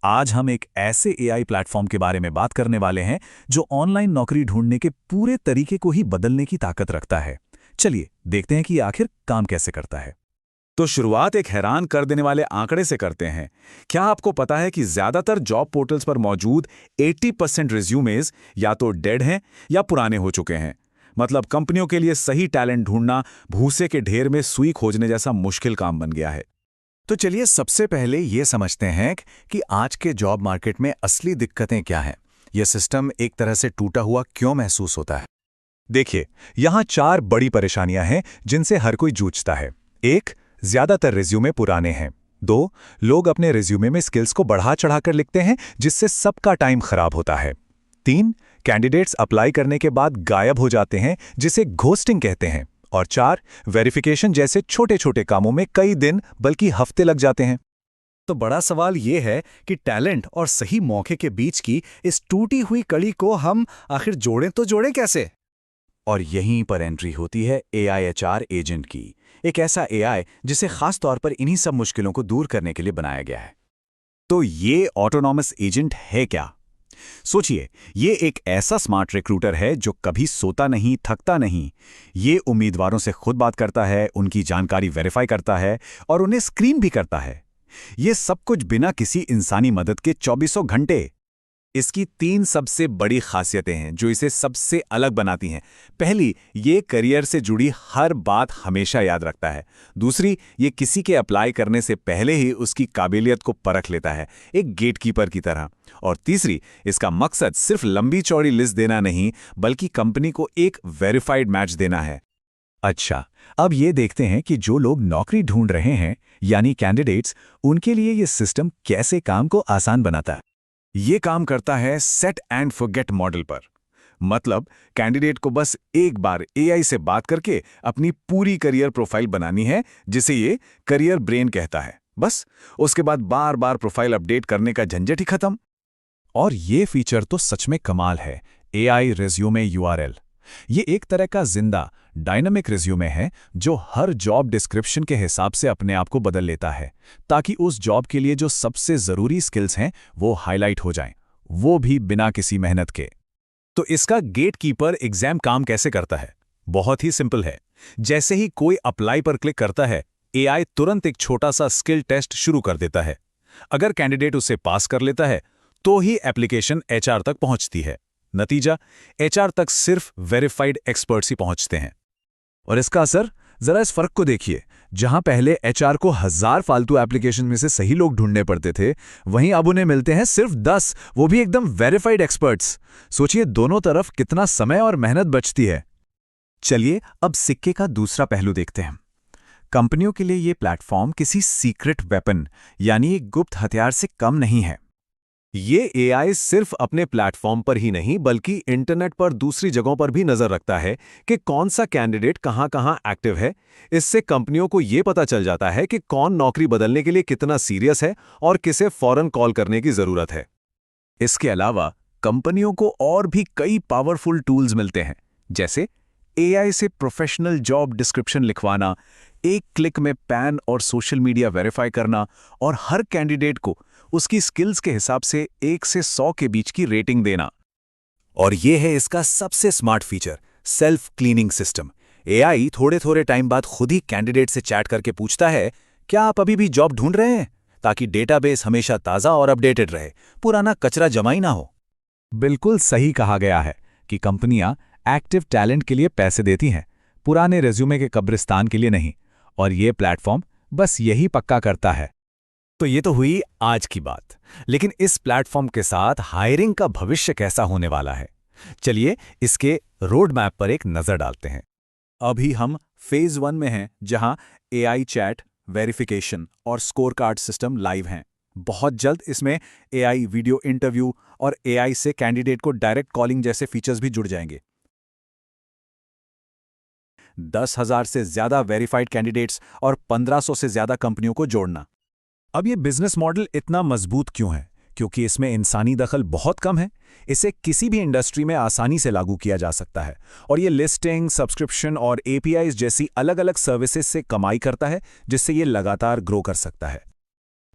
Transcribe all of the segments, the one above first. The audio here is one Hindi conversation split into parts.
आज हम एक ऐसे एआई प्लेटफॉर्म के बारे में बात करने वाले हैं जो ऑनलाइन नौकरी ढूंढने के पूरे तरीके को ही बदलने की ताकत रखता है। चलिए देखते हैं कि ये आखिर काम कैसे करता है। तो शुरुआत एक हैरान कर देने वाले आंकड़े से करते हैं। क्या आपको पता है कि ज्यादातर जॉब पोर्टल्स पर मौजूद 80% रिज्यूमेज या तो डेड हैं या पुराने हो चुके हैं। मतलब कंपनियों के लिए सही टैलेंट ढूंढना भूसे के ढेर में सुई खोजने जैसा मुश्किल काम बन गया है। तो चलिए सबसे पहले ये समझते हैं कि आज के जॉब मार्केट में असली दिक्कतें क्या हैं। यह सिस्टम एक तरह से टूटा हुआ क्यों महसूस होता है? देखिए, यहाँ 4 बड़ी परेशानियां हैं जिनसे हर कोई जूझता है। 1, ज्यादातर रिज्यूमे पुराने हैं। 2, लोग अपने रिज्यूमे में स्किल्स को बढ़ा चढ़ाकर लिखते हैं जिससे सबका टाइम खराब होता है। 3, कैंडिडेट्स अप्लाई करने के बाद गायब हो जाते हैं जिसे घोस्टिंग कहते हैं। और 4, वेरिफिकेशन जैसे छोटे छोटे कामों में कई दिन बल्कि हफ्ते लग जाते हैं। तो बड़ा सवाल ये है कि टैलेंट और सही मौके के बीच की इस टूटी हुई कड़ी को हम आखिर जोड़ें तो जोड़ें कैसे? और यहीं पर एंट्री होती है एआई एचआर एजेंट की। एक ऐसा एआई जिसे खास तौर पर इन्हीं सब मुश्किलों को दूर करने के लिए बनाया गया है। तो ये ऑटोनॉमस एजेंट है क्या? सोचिए, ये एक ऐसा स्मार्ट रिक्रूटर है जो कभी सोता नहीं, थकता नहीं। ये उम्मीदवारों से खुद बात करता है, उनकी जानकारी वेरीफाई करता है और उन्हें स्क्रीन भी करता है। ये सब कुछ बिना किसी इंसानी मदद के 24 घंटे। इसकी 3 सबसे बड़ी खासियतें हैं जो इसे सबसे अलग बनाती हैं। पहली, ये करियर से जुड़ी हर बात हमेशा याद रखता है। दूसरी, ये किसी के अप्लाई करने से पहले ही उसकी काबिलियत को परख लेता है, एक गेटकीपर की तरह। और तीसरी, इसका मकसद सिर्फ लंबी चौड़ी लिस्ट देना नहीं बल्कि कंपनी को एक वेरीफाइड मैच देना है। अच्छा, अब ये देखते हैं कि जो लोग नौकरी ढूंढ रहे हैं यानी कैंडिडेट्स, उनके लिए ये सिस्टम कैसे काम को आसान बनाता है। ये काम करता है सेट एंड फॉरगेट मॉडल पर। मतलब कैंडिडेट को बस एक बार एआई से बात करके अपनी पूरी करियर प्रोफाइल बनानी है, जिसे ये करियर ब्रेन कहता है। बस उसके बाद बार बार प्रोफाइल अपडेट करने का झंझट ही खत्म। और ये फीचर तो सच में कमाल है। एआई रिज्यूमे यूआरएल, ये एक तरह का जिंदा डायनामिक रिज्यूमे है जो हर जॉब डिस्क्रिप्शन के हिसाब से अपने आप को बदल लेता है ताकि उस जॉब के लिए जो सबसे जरूरी स्किल्स हैं वो हाईलाइट हो जाएं, वो भी बिना किसी मेहनत के। तो इसका गेटकीपर एग्जाम काम कैसे करता है? बहुत ही सिंपल है। जैसे ही कोई अप्लाई पर क्लिक करता है, एआई तुरंत एक छोटा सा स्किल टेस्ट शुरू कर देता है। अगर कैंडिडेट उसे पास कर लेता है तो ही एप्लीकेशन एचआर तक पहुंचती है। नतीजा, एचआर तक सिर्फ वेरीफाइड एक्सपर्ट्स ही पहुंचते हैं। और इसका असर, जरा इस फर्क को देखिए। जहां पहले एचआर को 1000 फालतू एप्लीकेशन में से सही लोग ढूंढने पड़ते थे, वहीं अब उन्हें मिलते हैं सिर्फ 10, वो भी एकदम वेरीफाइड एक्सपर्ट्स। सोचिए दोनों तरफ कितना समय और मेहनत बचती है। चलिए अब सिक्के का दूसरा पहलू देखते हैं। कंपनियों के लिए ये प्लेटफॉर्म किसी सीक्रेट वेपन यानी एक गुप्त हथियार से कम नहीं है। ये एआई सिर्फ अपने प्लेटफॉर्म पर ही नहीं बल्कि इंटरनेट पर दूसरी जगहों पर भी नजर रखता है कि कौन सा कैंडिडेट कहां एक्टिव है। इससे कंपनियों को ये पता चल जाता है कि कौन नौकरी बदलने के लिए कितना सीरियस है और किसे फौरन कॉल करने की जरूरत है। इसके अलावा कंपनियों को और भी कई पावरफुल टूल्स मिलते हैं, जैसे एआई से प्रोफेशनल जॉब डिस्क्रिप्शन लिखवाना, एक क्लिक में पैन और सोशल मीडिया वेरीफाई करना और हर कैंडिडेट को उसकी स्किल्स के हिसाब से 1 से 100 के बीच की रेटिंग देना। और ये है इसका सबसे smart feature, self cleaning system. AI थोड़े टाइम बाद खुद ही कैंडिडेट से चैट करके पूछता है, क्या आप अभी भी जॉब ढूंढ रहे हैं, ताकि डेटाबेस हमेशा ताज़ा और अपडेटेड रहे, पुराना कचरा जमा ही ना हो। बिल्कुल सही कहा गया है कि कंपनियां एक्टिव टैलेंट के लिए पैसे देती हैं, पुराने रेज्यूमे के कब्रिस्तान के लिए नहीं। और ये प्लेटफॉर्म बस यही पक्का करता है। तो ये तो हुई आज की बात, लेकिन इस प्लेटफॉर्म के साथ हायरिंग का भविष्य कैसा होने वाला है? चलिए इसके रोड मैप पर एक नजर डालते हैं। अभी हम फेज 1 में हैं, जहां एआई चैट, वेरिफिकेशन और स्कोर कार्ड सिस्टम लाइव हैं। बहुत जल्द इसमें एआई वीडियो इंटरव्यू और एआई से कैंडिडेट को डायरेक्ट कॉलिंग जैसे फीचर्स भी जुड़ जाएंगे। 10,000 से ज्यादा वेरीफाइड कैंडिडेट्स और 1500 से ज्यादा कंपनियों को जोड़ना। अब ये बिजनेस मॉडल इतना मजबूत क्यों है? क्योंकि इसमें इंसानी दखल बहुत कम है। इसे किसी भी इंडस्ट्री में आसानी से लागू किया जा सकता है और ये लिस्टिंग, सब्सक्रिप्शन और एपीआईज जैसी अलग अलग सर्विसेज से कमाई करता है, जिससे ये लगातार ग्रो कर सकता है।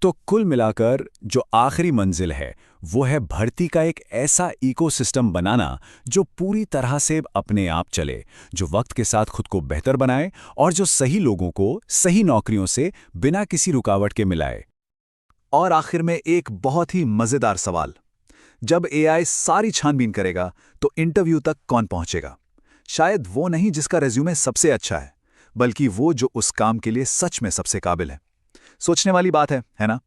तो कुल मिलाकर जो आखिरी मंजिल है वो है भर्ती का एक ऐसा इकोसिस्टम बनाना जो पूरी तरह से अपने आप चले, जो वक्त के साथ खुद को बेहतर बनाए और जो सही लोगों को सही नौकरियों से बिना किसी रुकावट के मिलाए। और आखिर में एक बहुत ही मजेदार सवाल, जब एआई सारी छानबीन करेगा तो इंटरव्यू तक कौन पहुंचेगा? शायद वो नहीं जिसका रेज्यूमे सबसे अच्छा है, बल्कि वो जो उस काम के लिए सच में सबसे काबिल है। सोचने वाली बात है ना?